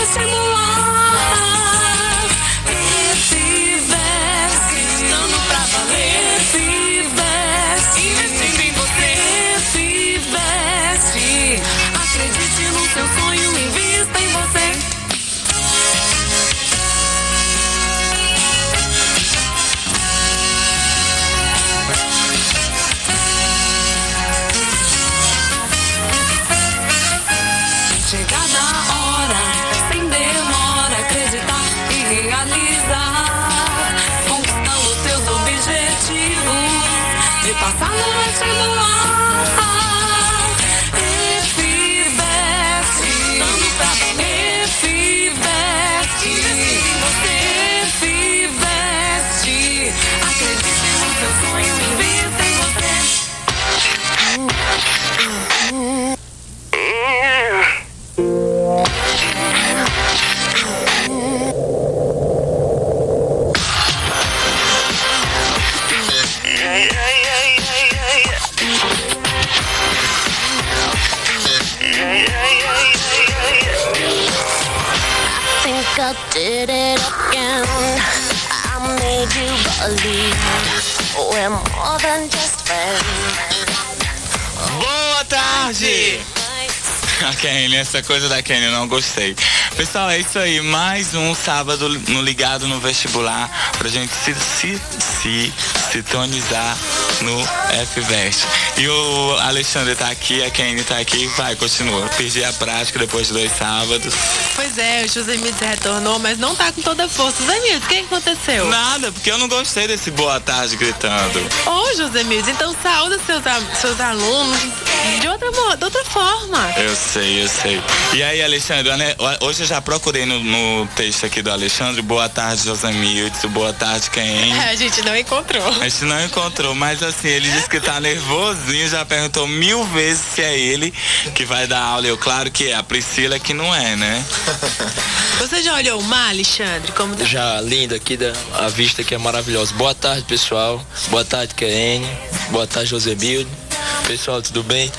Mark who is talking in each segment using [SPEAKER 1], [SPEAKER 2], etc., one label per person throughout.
[SPEAKER 1] vestibular. Fiveste, estudando pra valer. Fiveste, investindo em você. Fiveste, acredite no seu sonho, invista em você. Chegada a hora, sem demora, acreditar e realizar, conquistando seus objetivos, de passar no vestibular. Fiveste, estudando pra valer. Fiveste, investindo em você. Fiveste, acredite no seu sonho, invista em você.
[SPEAKER 2] I did it again. I made you believe we're more than just friends.
[SPEAKER 3] Boa tarde! A Kenny, essa coisa da Kenny eu não gostei. Pessoal, é isso aí, mais um sábado no Ligado no Vestibular pra gente se sintonizar no FVest. E o Alexandre tá aqui, a Kenny tá aqui, vai, continua. Perdi a prática depois de 2 sábados.
[SPEAKER 4] Pois é, o José Mildes retornou, mas não tá com toda a força. José Mildes, o que aconteceu?
[SPEAKER 3] Nada, porque eu não gostei desse boa tarde gritando.
[SPEAKER 4] Ô, José Mildes, então saúda seus alunos de outra forma.
[SPEAKER 3] Eu sei. E aí, Alexandre, hoje eu já procurei no texto aqui do Alexandre, boa tarde, José Mildes, boa tarde, Kenny.
[SPEAKER 4] A gente não encontrou.
[SPEAKER 3] A gente não encontrou, mas assim, ele disse que tá nervosinho, já perguntou 1000 vezes se é ele que vai dar aula. Eu, claro que é, a Priscila que não é, né?
[SPEAKER 4] Você já olhou o mar, Alexandre? Como tá?
[SPEAKER 5] Já, lindo aqui, a vista aqui é maravilhosa. Boa tarde, pessoal. Boa tarde, Kenny. Boa tarde, José Mildes. Pessoal, tudo bem?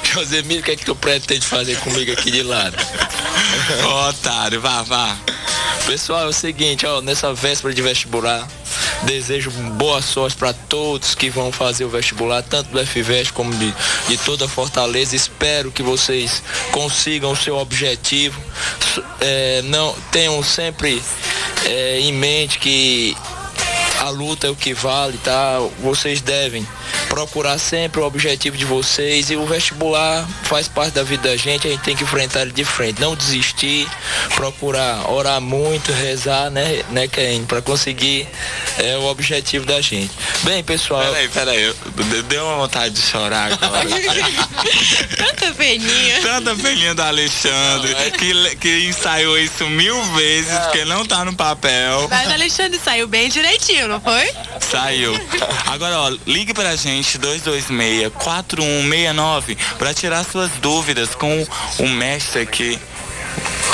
[SPEAKER 5] José Mildes, o que é que tu pretende fazer comigo aqui de lado?
[SPEAKER 3] Ô, otário, vá.
[SPEAKER 5] Pessoal, é o seguinte, ó, nessa véspera de vestibular, desejo boa sorte para todos que vão fazer o vestibular, tanto do FVest como de toda a Fortaleza. Espero que vocês consigam o seu objetivo. Não tenham sempre em mente que a luta é o que vale, tá? Vocês devem procurar sempre o objetivo de vocês, e o vestibular faz parte da vida da gente, a gente tem que enfrentar ele de frente, não desistir, procurar orar muito, rezar, né Kenny, para conseguir o objetivo da gente. Bem, pessoal...
[SPEAKER 3] Peraí, deu uma vontade de chorar agora. Tanta peninha do Alexandre, que ensaiou isso 1000 vezes, porque não tá no papel.
[SPEAKER 4] Mas o Alexandre saiu bem direitinho, não foi?
[SPEAKER 3] Saiu. Agora, ó, ligue pra gente 226-4169 para tirar suas dúvidas com o mestre aqui,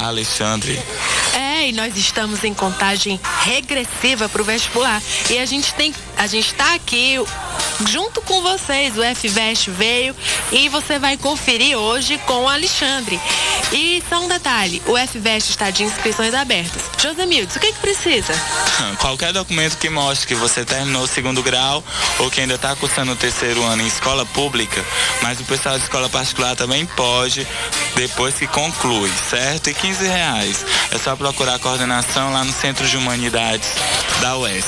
[SPEAKER 3] Alexandre.
[SPEAKER 4] E nós estamos em contagem regressiva para o vestibular. E a gente tá aqui junto com vocês. O FVest veio e você vai conferir hoje com o Alexandre. E só um detalhe, o FVest está de inscrições abertas. José Mildes, o que precisa?
[SPEAKER 3] Qualquer documento que mostre que você terminou o 2º grau ou que ainda está cursando o 3º ano em escola pública, mas o pessoal de escola particular também pode, depois que conclui, certo? E R$15. É só procurar a coordenação lá no Centro de Humanidades da UES.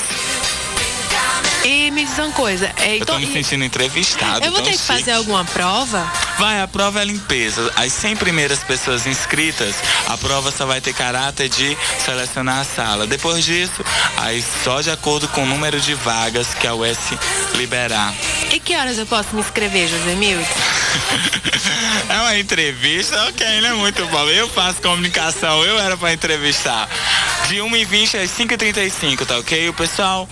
[SPEAKER 4] E me diz uma coisa.
[SPEAKER 3] Eu tô me sentindo entrevistado.
[SPEAKER 4] Eu vou ter que fazer alguma prova?
[SPEAKER 3] Vai, a prova é limpeza. As 100 primeiras pessoas inscritas, a prova só vai ter caráter de selecionar a sala. Depois disso, aí só de acordo com o número de vagas que a UES liberar.
[SPEAKER 4] E que horas eu posso me inscrever, José Mildes?
[SPEAKER 3] É uma entrevista? Ok, não é muito bom. Eu faço comunicação, eu era pra entrevistar. De 1h20 às 5h35, tá ok? O pessoal,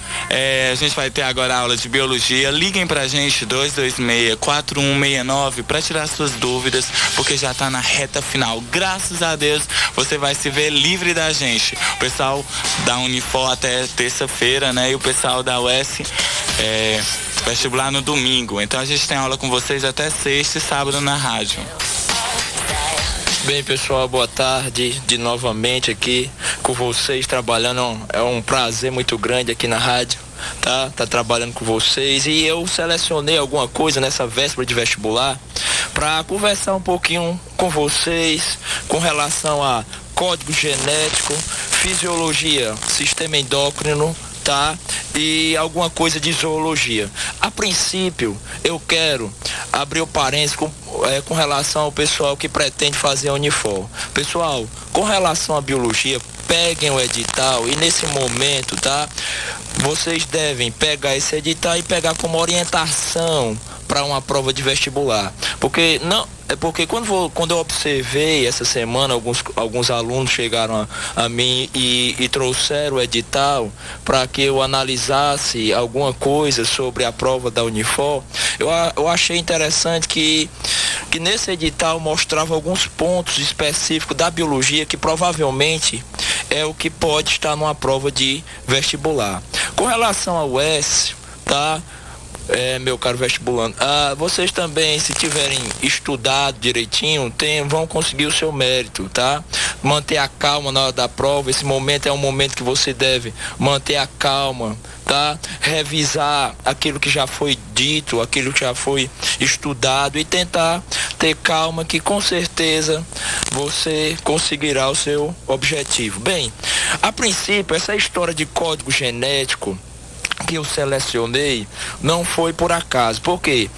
[SPEAKER 3] a gente vai ter agora a aula de biologia. Liguem pra gente, 226-4169, pra tirar suas dúvidas, porque já tá na reta final. Graças a Deus, você vai se ver livre da gente. O pessoal da Unifor até terça-feira, né? E o pessoal da UES, vestibular no domingo. Então a gente tem aula com vocês até sexta e sábado na rádio.
[SPEAKER 5] Bem, pessoal, boa tarde. De novamente aqui com vocês, trabalhando. É um prazer muito grande aqui na rádio, tá trabalhando com vocês. E eu selecionei alguma coisa nessa véspera de vestibular para conversar um pouquinho com vocês com relação a código genético, fisiologia, sistema endócrino, tá? E alguma coisa de zoologia. A princípio, eu quero abrir o parênteses com relação ao pessoal que pretende fazer a Unifor. Pessoal, com relação à biologia, peguem o edital e nesse momento, tá? Vocês devem pegar esse edital e pegar como orientação para uma prova de vestibular. Porque quando eu observei essa semana, alguns alunos chegaram a mim e trouxeram o edital para que eu analisasse alguma coisa sobre a prova da Unifor. Eu achei interessante que nesse edital mostrava alguns pontos específicos da biologia que provavelmente é o que pode estar numa prova de vestibular. Com relação ao S, tá? Meu caro vestibulando, vocês também, se tiverem estudado direitinho, vão conseguir o seu mérito, tá? Manter a calma na hora da prova. Esse momento é um momento que você deve manter a calma, tá? Revisar aquilo que já foi dito, aquilo que já foi estudado e tentar ter calma, que com certeza você conseguirá o seu objetivo. Bem, a princípio, essa história de código genético que eu selecionei não foi por acaso, porque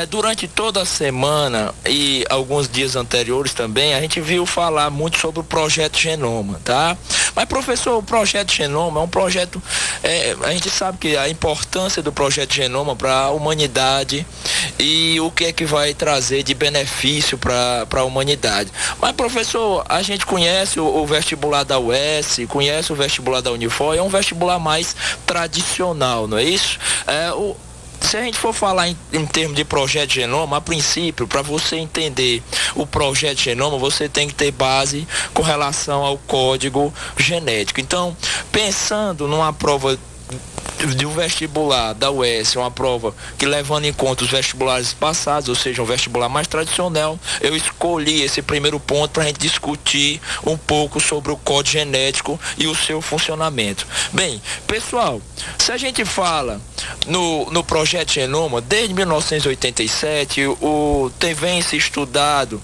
[SPEAKER 5] durante toda a semana e alguns dias anteriores também, a gente viu falar muito sobre o Projeto Genoma, tá? Mas, professor, o Projeto Genoma é um projeto, a gente sabe que a importância do Projeto Genoma para a humanidade e o que é que vai trazer de benefício para a humanidade. Mas, professor, a gente conhece o vestibular da UES, conhece o vestibular da Unifor, é um vestibular mais tradicional, não é isso? Se a gente for falar em termos de Projeto Genoma, a princípio, para você entender o Projeto Genoma, você tem que ter base com relação ao código genético. Então, pensando numa prova de um vestibular da UES, uma prova que levando em conta os vestibulares passados, ou seja, um vestibular mais tradicional, eu escolhi esse primeiro ponto para a gente discutir um pouco sobre o código genético e o seu funcionamento. Bem, pessoal, se a gente fala no Projeto Genoma, desde 1987, vem se estudado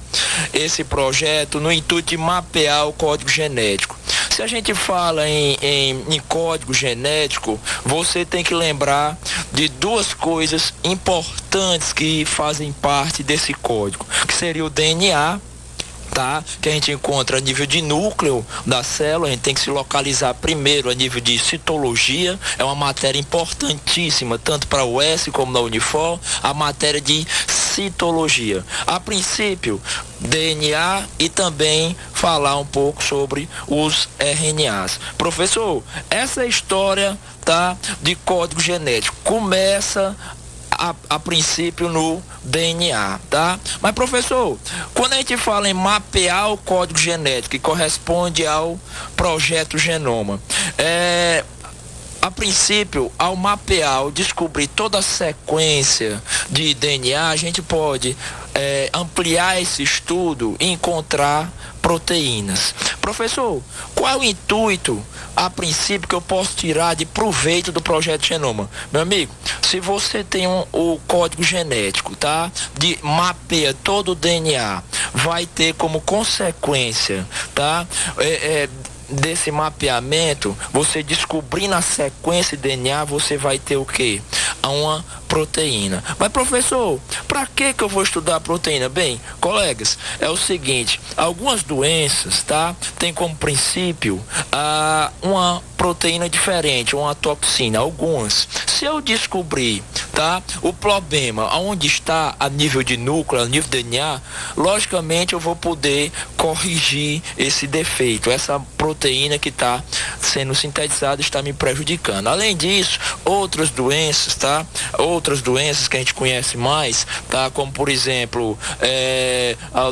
[SPEAKER 5] esse projeto no intuito de mapear o código genético. Se a gente fala em código genético, você tem que lembrar de duas coisas importantes que fazem parte desse código, que seria o DNA, tá? Que a gente encontra a nível de núcleo da célula. A gente tem que se localizar primeiro a nível de citologia, é uma matéria importantíssima, tanto para o UES como na Unifor, a matéria de citologia. A princípio, DNA e também falar um pouco sobre os RNAs. Professor, essa história, tá, de código genético começa a princípio no DNA, tá? Mas, professor, quando a gente fala em mapear o código genético que corresponde ao Projeto Genoma, a princípio, ao mapear, ao descobrir toda a sequência de DNA, a gente pode ampliar esse estudo e encontrar proteínas. Professor, qual é o intuito, a princípio, que eu posso tirar de proveito do Projeto Genoma? Meu amigo, se você tem o código genético, tá? Mapeia todo o DNA, vai ter como consequência, tá? Desse mapeamento, você descobrindo a sequência de DNA, você vai ter o quê? Uma proteína. Mas, professor, para que eu vou estudar a proteína? Bem, colegas, é o seguinte, algumas doenças, tá? Tem como princípio uma proteína diferente, uma toxina, algumas. Se eu descobrir, tá, o problema aonde está a nível de núcleo, a nível de DNA, logicamente eu vou poder corrigir esse defeito, essa proteína que está sendo sintetizada está me prejudicando. Além disso, outras doenças, tá? Outras doenças que a gente conhece mais, tá? Como, por exemplo,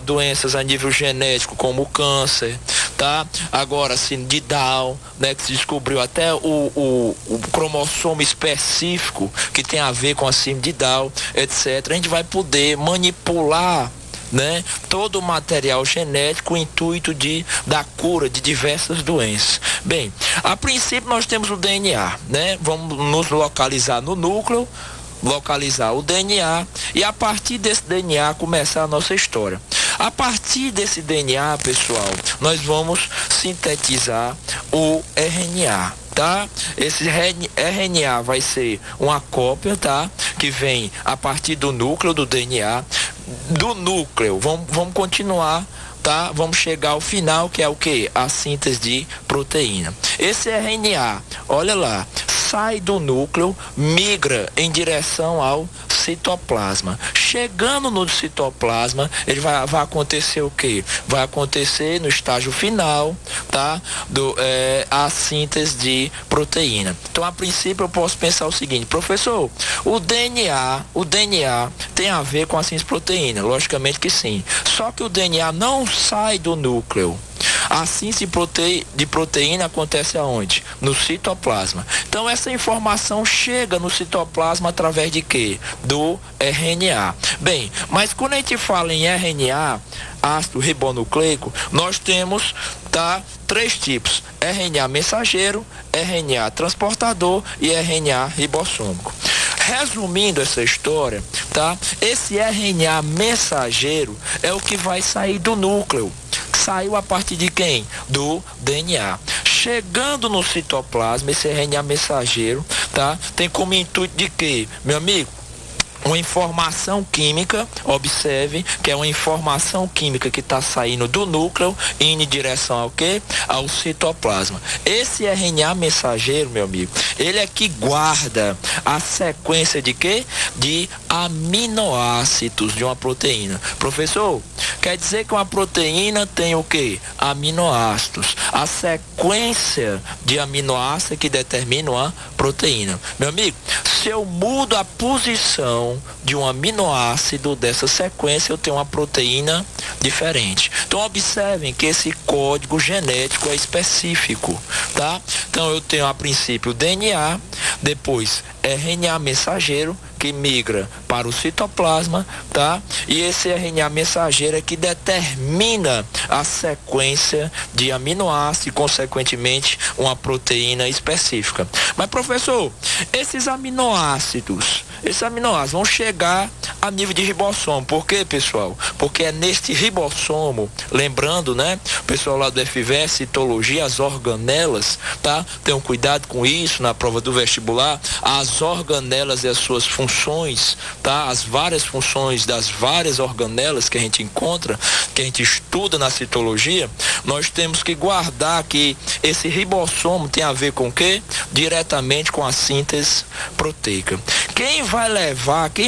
[SPEAKER 5] doenças a nível genético, como o câncer, tá? Agora, assim, de Down, né? Que se descobriu até o cromossomo específico que tem a ver com a síndrome de Down, etc. A gente vai poder manipular, né, todo o material genético com o intuito da cura de diversas doenças. Bem, a princípio nós temos o DNA, né? Vamos nos localizar no núcleo, localizar o DNA e a partir desse DNA começar a nossa história. A partir desse DNA, pessoal, nós vamos sintetizar o RNA, tá? Esse RNA vai ser uma cópia, tá? Que vem a partir do núcleo do DNA. Do núcleo, vamos continuar, tá? Vamos chegar ao final, que é o que? A síntese de proteína. Esse RNA, olha lá, sai do núcleo, migra em direção ao citoplasma. Chegando no citoplasma, ele vai acontecer o quê? Vai acontecer no estágio final, tá? A síntese de proteína. Então, a princípio, eu posso pensar o seguinte: professor, o DNA tem a ver com a síntese de proteína? Logicamente que sim. Só que o DNA não sai do núcleo. A síntese de proteína acontece aonde? No citoplasma. Então essa informação chega no citoplasma através de quê? Do RNA. Bem, mas quando a gente fala em RNA, ácido ribonucleico, nós temos, tá, 3 tipos: RNA mensageiro, RNA transportador e RNA ribossômico. Resumindo essa história, tá? Esse RNA mensageiro é o que vai sair do núcleo. Saiu a partir de quem? Do DNA. Chegando no citoplasma, esse RNA mensageiro, tá? Tem como intuito de quê, meu amigo? Uma informação química, observe que é uma informação química que está saindo do núcleo indo em direção ao quê? Ao citoplasma. Esse RNA mensageiro, meu amigo, ele é que guarda a sequência de quê? De aminoácidos de uma proteína. Professor, quer dizer que uma proteína tem o quê? Aminoácidos. A sequência de aminoácidos que determina uma proteína. Meu amigo, se eu mudo a posição de um aminoácido dessa sequência, eu tenho uma proteína diferente. Então observem que esse código genético é específico, tá? Então eu tenho a princípio DNA, depois RNA mensageiro, que migra para o citoplasma, tá? E esse RNA mensageiro é que determina a sequência de aminoácidos e, consequentemente, uma proteína específica. Mas, professor, esses aminoácidos vão chegar a nível de ribossomo. Por quê, pessoal? Porque é neste ribossomo, lembrando, né? O pessoal lá do FVS, citologia, as organelas, tá? Tenham cuidado com isso na prova do vestibular. As organelas e as suas funções, tá? As várias funções das várias organelas que a gente encontra, que a gente estuda na citologia, nós temos que guardar que esse ribossomo tem a ver com o quê? Diretamente com a síntese proteica. Quem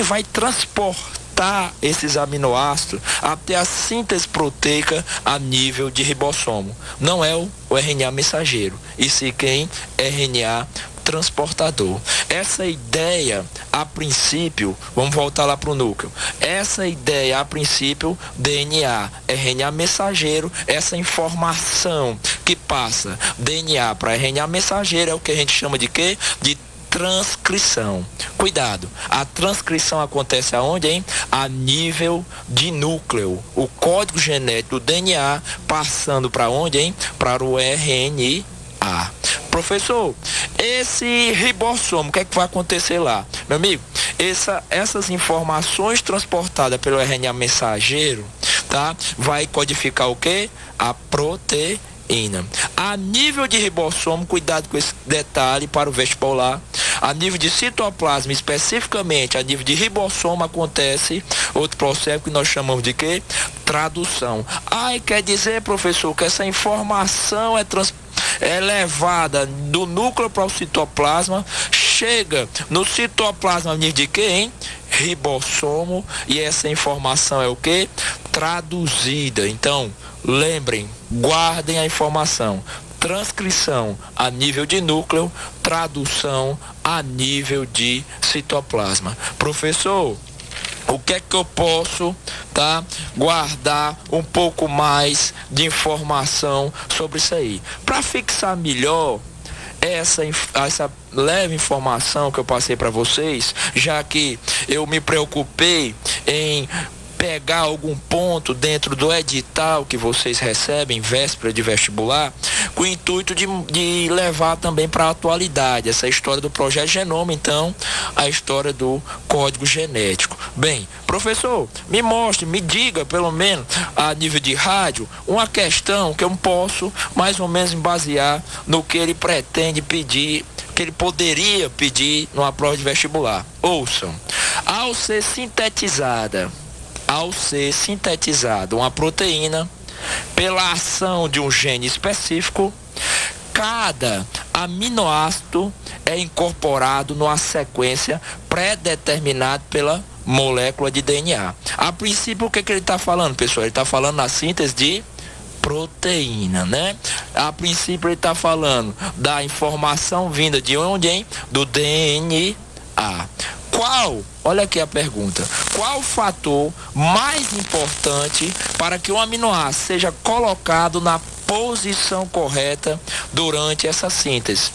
[SPEAKER 5] vai transportar esses aminoácidos até a síntese proteica a nível de ribossomo? Não é o RNA mensageiro, e sim quem? RNA transportador. Essa ideia, a princípio, vamos voltar lá para o núcleo. Essa ideia, a princípio, DNA, RNA mensageiro, essa informação que passa DNA para RNA mensageiro é o que a gente chama de quê? De transcrição. Cuidado, a transcrição acontece aonde, hein? A nível de núcleo. O código genético do DNA passando para onde, hein? Para o RNA. Professor, esse ribossomo, o que é que vai acontecer lá? Meu amigo, essas informações transportadas pelo RNA mensageiro, tá? Vai codificar o quê? A proteína. A nível de ribossomo, cuidado com esse detalhe para o vestibular. A nível de citoplasma, especificamente a nível de ribossomo, acontece outro processo que nós chamamos de quê? Tradução. Quer dizer, professor, que essa informação é levada do núcleo para o citoplasma, chega no citoplasma a nível de quê, hein? Ribossomo, e essa informação é o quê? Traduzida. Então, lembrem, guardem a informação. Transcrição a nível de núcleo, tradução a nível de citoplasma. Professor, o que é que eu posso, tá, guardar um pouco mais de informação sobre isso aí? Para fixar melhor essa leve informação que eu passei para vocês, já que eu me preocupei em pegar algum ponto dentro do edital que vocês recebem véspera de vestibular, com o intuito de levar também para a atualidade essa história do projeto Genoma, então a história do código genético. Bem, professor, me mostre, me diga pelo menos a nível de rádio uma questão que eu posso mais ou menos basear no que ele pretende pedir, que ele poderia pedir numa prova de vestibular. Ouçam, ao ser sintetizada uma proteína pela ação de um gene específico, cada aminoácido é incorporado numa sequência pré-determinada pela molécula de DNA. A princípio, o que ele está falando, pessoal? Ele está falando na síntese de proteína, né? A princípio ele está falando da informação vinda de onde, hein? Do DNA. Olha aqui a pergunta, qual o fator mais importante para que o aminoácido seja colocado na posição correta durante essa síntese?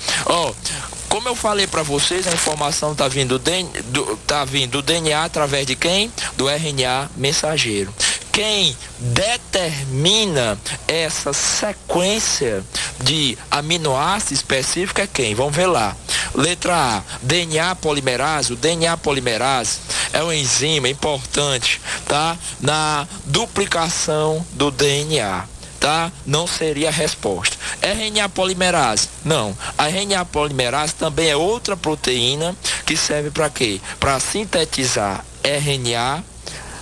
[SPEAKER 5] Como eu falei para vocês, a informação está vindo do DNA através de quem? Do RNA mensageiro. Quem determina essa sequência de aminoácidos específica é quem? Vamos ver lá. Letra A, DNA polimerase. O DNA polimerase é uma enzima importante, tá? Na duplicação do DNA. Tá? Não seria a resposta. RNA polimerase? Não. A RNA polimerase também é outra proteína que serve para quê? Para sintetizar RNA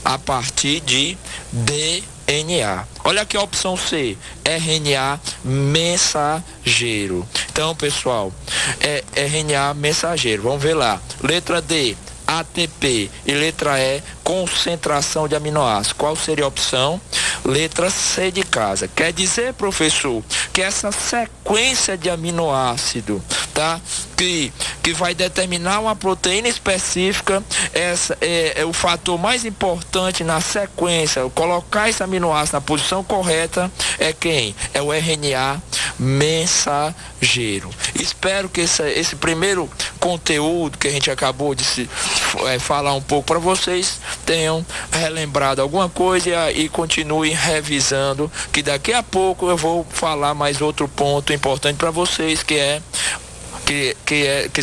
[SPEAKER 5] a partir de DNA. Olha aqui a opção C, RNA mensageiro. Então, pessoal, é RNA mensageiro. Vamos ver lá. Letra D, ATP. E letra E, concentração de aminoácidos. Qual seria a opção? Letra C de casa. Quer dizer, professor, que essa sequência de aminoácido, tá? Que vai determinar uma proteína específica, essa é o fator mais importante na sequência. Colocar esse aminoácido na posição correta é quem? É o RNA mensageiro. Espero que esse primeiro conteúdo que a gente acabou de falar um pouco para vocês tenham relembrado alguma coisa e continuem revisando, que daqui a pouco eu vou falar mais outro ponto importante para vocês, que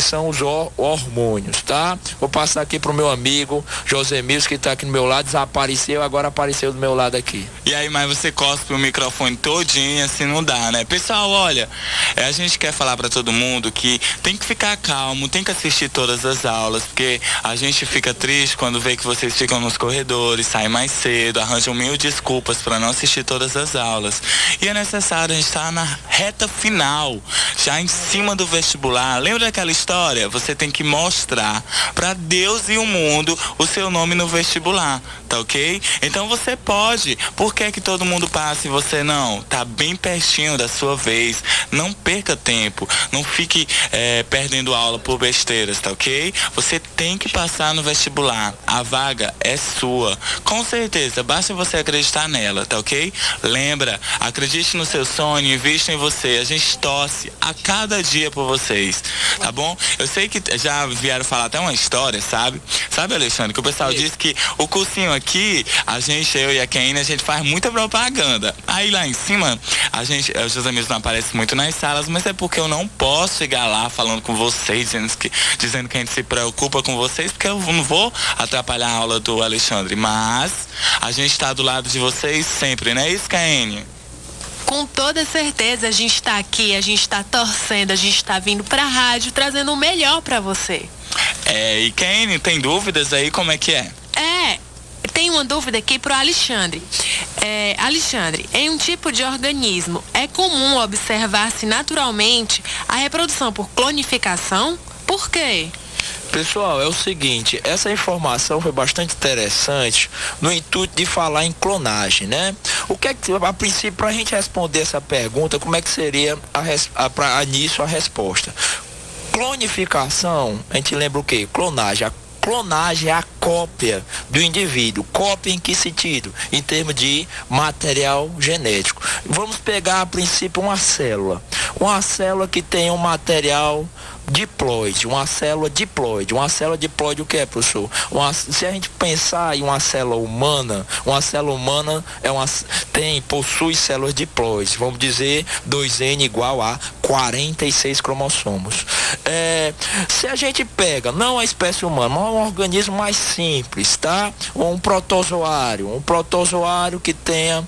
[SPEAKER 5] são os hormônios, tá? Vou passar aqui pro meu amigo José Mills, que tá aqui do meu lado, desapareceu, agora apareceu do meu lado aqui.
[SPEAKER 3] E aí, mas você cospe o microfone todinho, assim não dá, né? Pessoal, olha, a gente quer falar pra todo mundo que tem que ficar calmo, tem que assistir todas as aulas, porque a gente fica triste quando vê que vocês ficam nos corredores, saem mais cedo, arranjam mil desculpas pra não assistir todas as aulas. E é necessário, a gente tá na reta final, já em cima do vestibular. Lembra daquela história? Você tem que mostrar para Deus e o mundo o seu nome no vestibular, tá ok? Então você pode. Por que que todo mundo passa e você não? Tá bem pertinho da sua vez. Não perca tempo. Não fique perdendo aula por besteiras, tá ok? Você tem que passar no vestibular. A vaga é sua. Com certeza, basta você acreditar nela, tá ok? Lembra, acredite no seu sonho, invista em você. A gente torce a cada dia por vocês. Tá bom? Eu sei que já vieram falar até uma história, sabe? Sabe, Alexandre, que o pessoal disse que o cursinho aqui, eu e a Kenny, a gente faz muita propaganda. Aí lá em cima, os José Mills não aparecem muito nas salas, mas é porque eu não posso chegar lá falando com vocês, dizendo que a gente se preocupa com vocês, porque eu não vou atrapalhar a aula do Alexandre. Mas a gente tá do lado de vocês sempre, não é isso, Kenny?
[SPEAKER 4] Com toda certeza, a gente está aqui, a gente está torcendo, a gente está vindo para a rádio, trazendo o melhor para você.
[SPEAKER 3] E Kenny, tem dúvidas aí? Como é que é?
[SPEAKER 4] Tem uma dúvida aqui pro Alexandre. Alexandre, em um tipo de organismo, é comum observar-se naturalmente a reprodução por clonificação? Por quê?
[SPEAKER 5] Pessoal, é o seguinte, essa informação foi bastante interessante no intuito de falar em clonagem, né? O que é que, a princípio, para a gente responder essa pergunta, como é que seria nisso a resposta? Clonificação, a gente lembra o quê? Clonagem. A clonagem é a cópia do indivíduo. Cópia em que sentido? Em termos de material genético. Vamos pegar, a princípio, uma célula. Uma célula que tem um material diploide, uma célula diploide. Uma célula diploide o que é, professor? Se a gente pensar em uma célula humana possui células diploides, vamos dizer 2N igual a 46 cromossomos. Se a gente pega, não a espécie humana, mas um organismo mais simples, tá? Um protozoário que tenha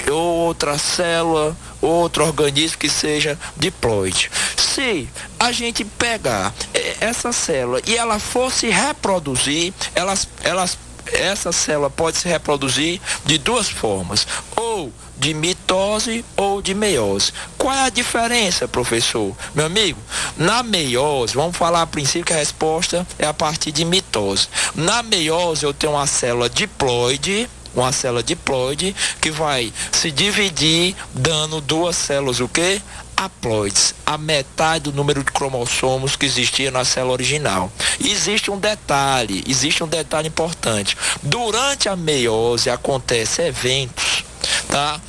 [SPEAKER 5] outra célula, outro organismo que seja diploide. Se a gente pegar essa célula e ela fosse reproduzir, essa célula pode se reproduzir de duas formas, ou de mitose ou de meiose. Qual é a diferença, professor? Meu amigo, na meiose, vamos falar a princípio que a resposta é a partir de mitose. Na meiose eu tenho uma célula diploide que vai se dividir dando duas células, o quê? Haploides, a metade do número de cromossomos que existia na célula original. E existe um detalhe importante. Durante a meiose acontecem eventos, tá?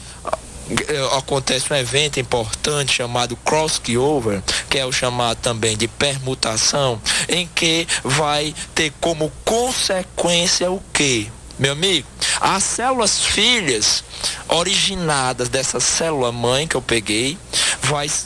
[SPEAKER 5] Acontece um evento importante chamado crossover, que é o chamado também de permutação, em que vai ter como consequência o quê? Meu amigo, as células filhas originadas dessa célula mãe que eu peguei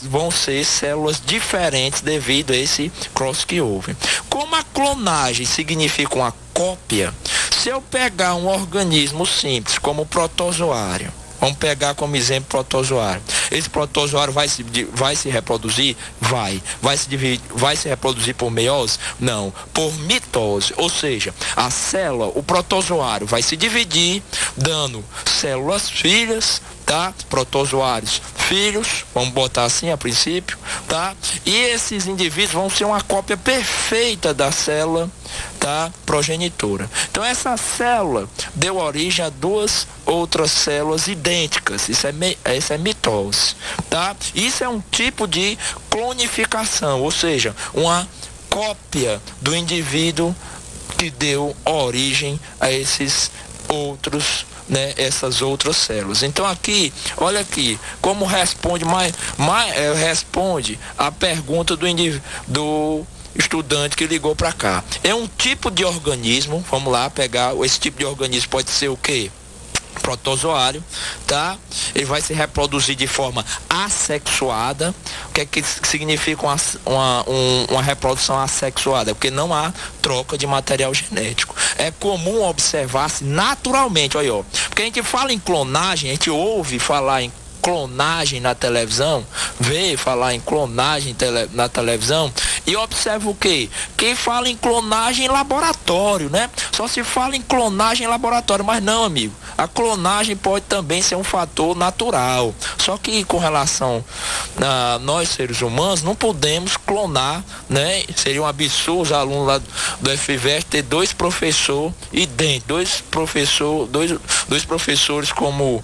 [SPEAKER 5] vão ser células diferentes devido a esse crossover. Como a clonagem significa uma cópia, se eu pegar um organismo simples como o protozoário, vamos pegar como exemplo protozoário. Esse protozoário vai se reproduzir? Vai se reproduzir por meiose? Não, por mitose. Ou seja, a célula, o protozoário vai se dividir, dando células filhas, tá? Protozoários filhos, vamos botar assim a princípio, tá? E esses indivíduos vão ser uma cópia perfeita da célula, tá? Progenitora. Então essa célula deu origem a duas outras células idênticas. Isso é mitose, tá? Isso é um tipo de clonificação, ou seja, uma cópia do indivíduo que deu origem a esses outros, né, essas outras células. Então aqui, olha aqui, como responde responde a pergunta do estudante que ligou para cá. É um tipo de organismo, vamos lá pegar, esse tipo de organismo pode ser o quê? Protozoário, tá? Ele vai se reproduzir de forma assexuada. O que é que significa uma reprodução assexuada? Porque não há troca de material genético. É comum observar-se naturalmente, olha, ó, porque a gente fala em clonagem, a gente ouve falar em clonagem na televisão, vê falar em clonagem na televisão e observa o quê? Quem fala em clonagem em laboratório, né? Só se fala em clonagem em laboratório, mas não, amigo. A clonagem pode também ser um fator natural. Só que com relação a nós seres humanos, não podemos clonar, né? Seria um absurdo os alunos lá do FVEST ter dois professores idênticos, dois professores como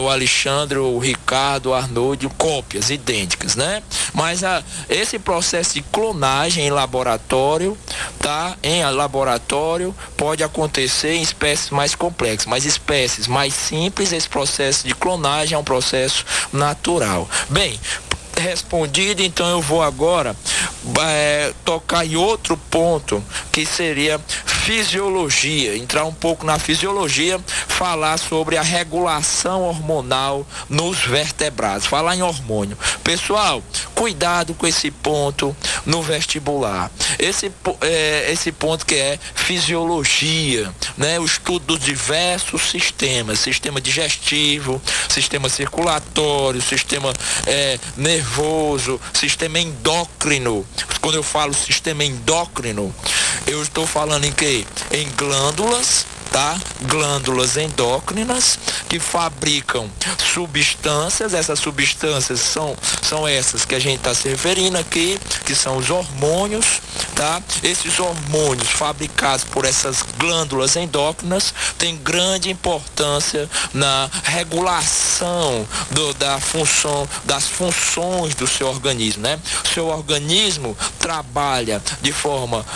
[SPEAKER 5] o Alexandre, o Ricardo, o Arnoldo, cópias idênticas, né? Mas esse processo de clonagem em laboratório, tá? Em laboratório pode acontecer em espécies mais complexas, mas espécies mais simples, esse processo de clonagem é um processo natural. Bem, respondido, então eu vou agora tocar em outro ponto que seria fisiologia, entrar um pouco na fisiologia, falar sobre a regulação hormonal nos vertebrados, falar em hormônio. Pessoal, cuidado com esse ponto no vestibular. Esse ponto que é fisiologia, né? O estudo dos diversos sistemas, sistema digestivo, sistema circulatório, sistema nervoso, sistema endócrino. Quando eu falo sistema endócrino, eu estou falando em quê? Em glândulas, tá? Glândulas endócrinas que fabricam substâncias. Essas substâncias são essas que a gente está se referindo aqui, que são os hormônios, tá? Esses hormônios fabricados por essas glândulas endócrinas têm grande importância na regulação das funções do seu organismo, né? O seu organismo trabalha de forma,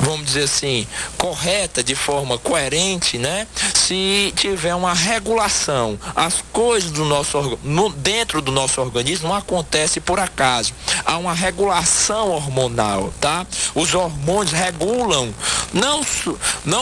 [SPEAKER 5] vamos dizer assim, correta, de forma coerente, né? se tiver uma regulação. As coisas do dentro do nosso organismo não acontece por acaso. Há uma regulação hormonal, tá? Os hormônios regulam não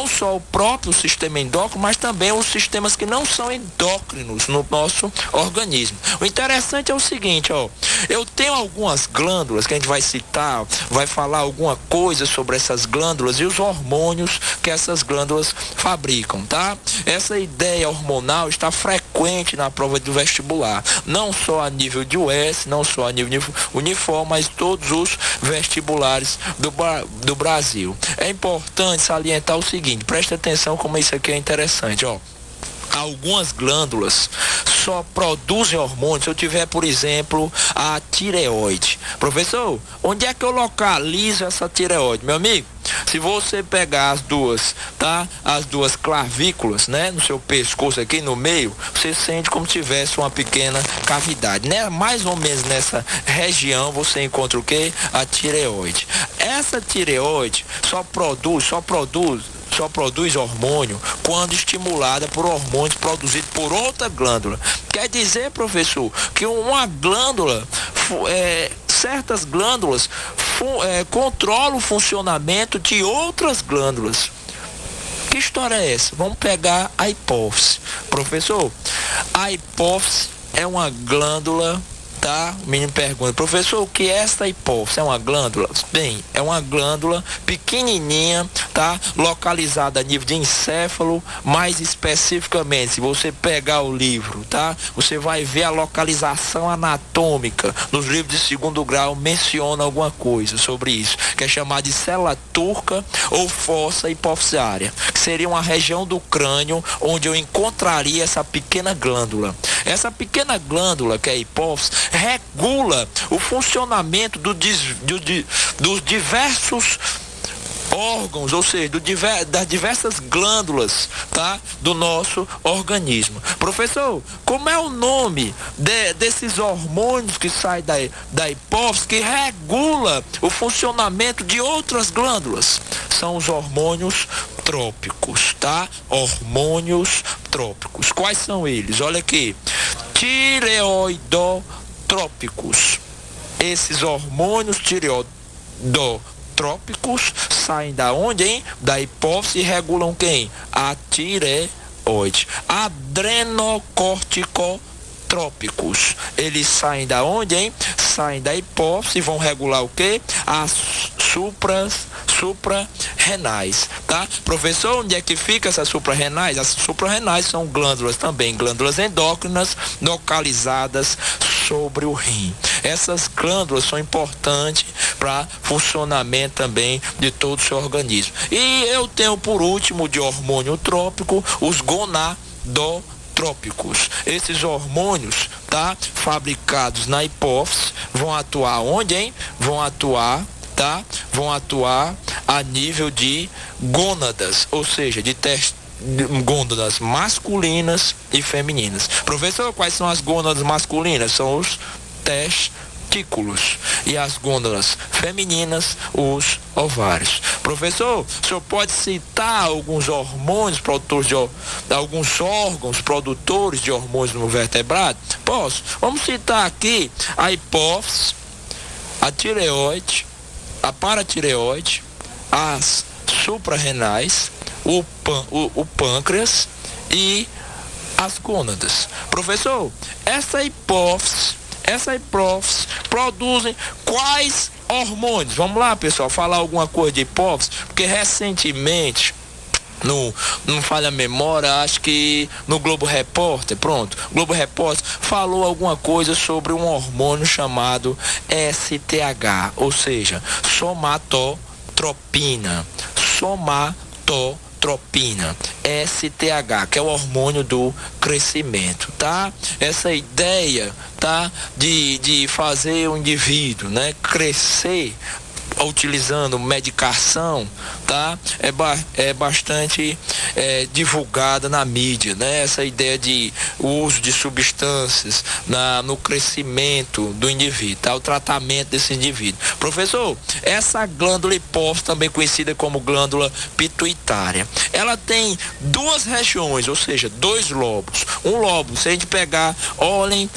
[SPEAKER 5] só o próprio sistema endócrino, mas também os sistemas que não são endócrinos no nosso organismo. O interessante é o seguinte, ó, eu tenho algumas glândulas que a gente vai citar, vai falar alguma coisa sobre essas glândulas e os hormônios que essas glândulas fabricam, tá? Essa ideia hormonal está frequente na prova do vestibular, não só a nível de UES, não só a nível uniforme, mas todos os vestibulares do Brasil. É importante salientar o seguinte, preste atenção como isso aqui é interessante, ó. Algumas glândulas só produzem hormônios se eu tiver, por exemplo, a tireoide. Professor, onde é que eu localizo essa tireoide, meu amigo? Se você pegar as duas, tá? As duas clavículas, né? No seu pescoço aqui no meio, você sente como se tivesse uma pequena cavidade, né? Mais ou menos nessa região você encontra o quê? A tireoide. Essa tireoide só produz hormônio quando estimulada por hormônios produzidos por outra glândula. Quer dizer, professor, que uma glândula, certas glândulas controlam o funcionamento de outras glândulas. Que história é essa? Vamos pegar a hipófise. Professor, a hipófise é uma glândula, tá? O menino pergunta, professor, o que é esta hipófise? É uma glândula? Bem, é uma glândula pequenininha, tá? Localizada a nível de encéfalo, mais especificamente, se você pegar o livro, tá? Você vai ver a localização anatômica. Nos livros de 2º grau menciona alguma coisa sobre isso, que é chamada de célula turca ou fossa hipofisiária, que seria uma região do crânio onde eu encontraria essa pequena glândula. Essa pequena glândula, que é a hipófise, regula o funcionamento dos diversos órgãos, ou seja, das diversas glândulas, tá? Do nosso organismo. Professor, como é o nome desses hormônios que saem da hipófise que regula o funcionamento de outras glândulas? São os hormônios trópicos, tá? Hormônios trópicos. Quais são eles? Olha aqui. Tireoidotrópicos. Esses hormônios tireoidotrópicos saem da onde, hein? Da hipófise e regulam quem? A tireoide. Adrenocorticotrópicos. Eles saem da onde, hein? Saem da hipófise e vão regular o quê? As suprarrenais, tá? Professor, onde é que fica essas suprarrenais? As suprarrenais são glândulas também, glândulas endócrinas localizadas sobre o rim. Essas glândulas são importantes para funcionamento também de todo o seu organismo. E eu tenho por último de hormônio trópico os gonadotrópicos. Esses hormônios, tá? Fabricados na hipófise vão atuar onde, hein? Vão atuar a nível de gônadas, ou seja, de gônadas masculinas e femininas. Professor, quais são as gônadas masculinas? São os testículos. E as gônadas femininas, os ovários. Professor, o senhor pode citar alguns hormônios produtores alguns órgãos produtores de hormônios no vertebrado? Posso. Vamos citar aqui a hipófise, a tireoide, a paratireoide, as suprarrenais, o pâncreas e as gônadas. Professor, essa hipófise produzem quais hormônios? Vamos lá, pessoal, falar alguma coisa de hipófise, porque recentemente, não falha a memória, acho que no Globo Repórter, Globo Repórter falou alguma coisa sobre um hormônio chamado STH, ou seja, somatotropina, STH, que é o hormônio do crescimento, tá? Essa ideia, tá? De fazer o indivíduo, né, crescer utilizando medicação, tá? É bastante divulgada na mídia, né? Essa ideia de uso de substâncias no crescimento do indivíduo, tá? O tratamento desse indivíduo. Professor, essa glândula hipófise, também conhecida como glândula pituitária, ela tem duas regiões, ou seja, dois lobos. Um lobo, se a gente pegar, olhem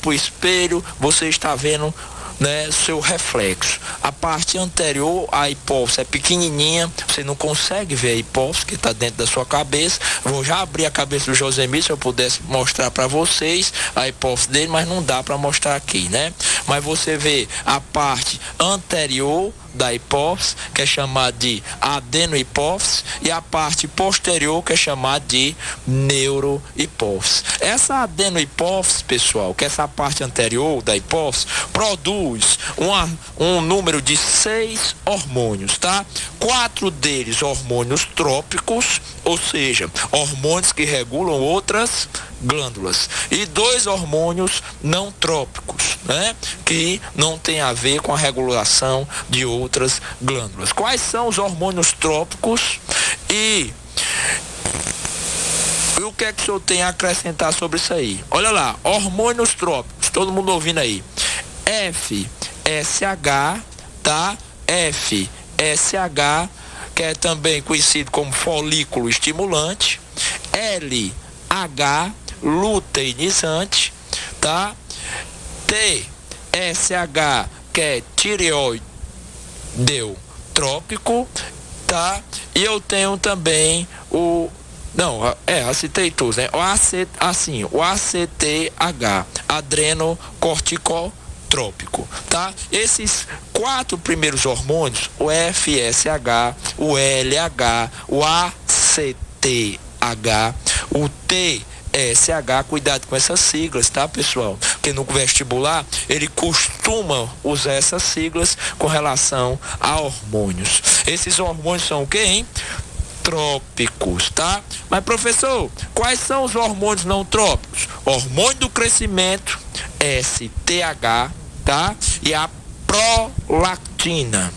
[SPEAKER 5] pro espelho, você está vendo, né, seu reflexo. A parte anterior, a hipófise é pequenininha, você não consegue ver a hipófise que está dentro da sua cabeça. Vou já abrir a cabeça do Josemir, se eu pudesse mostrar para vocês a hipófise dele, mas não dá para mostrar aqui, né? Mas você vê a parte anterior da hipófise, que é chamada de adenohipófise, e a parte posterior, que é chamada de neurohipófise. Essa adenohipófise, pessoal, que é essa parte anterior da hipófise, produz um número de 6 hormônios, tá? 4 deles hormônios trópicos, ou seja, hormônios que regulam outras glândulas, e 2 hormônios não trópicos, né, que não tem a ver com a regulação de outras glândulas. Quais são os hormônios trópicos e o que é que o senhor tem a acrescentar sobre isso aí? Olha lá, hormônios trópicos, todo mundo ouvindo aí. FSH, tá? FSH, que é também conhecido como folículo estimulante. LH, luteinizante, tá? TSH, que é tireoideu-trópico, tá? E eu tenho também citei todos, né? O ACTH, adrenocorticotrópico, tá? Esses 4 primeiros hormônios, o FSH, o LH, o ACTH, o TSH, cuidado com essas siglas, tá, pessoal? Porque no vestibular ele costuma usar essas siglas com relação a hormônios. Esses hormônios são o quê, hein? Trópicos, tá? Mas, professor, quais são os hormônios não trópicos? Hormônio do crescimento, STH, tá? E a prolactina.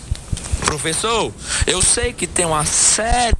[SPEAKER 5] Professor, eu sei que tem uma série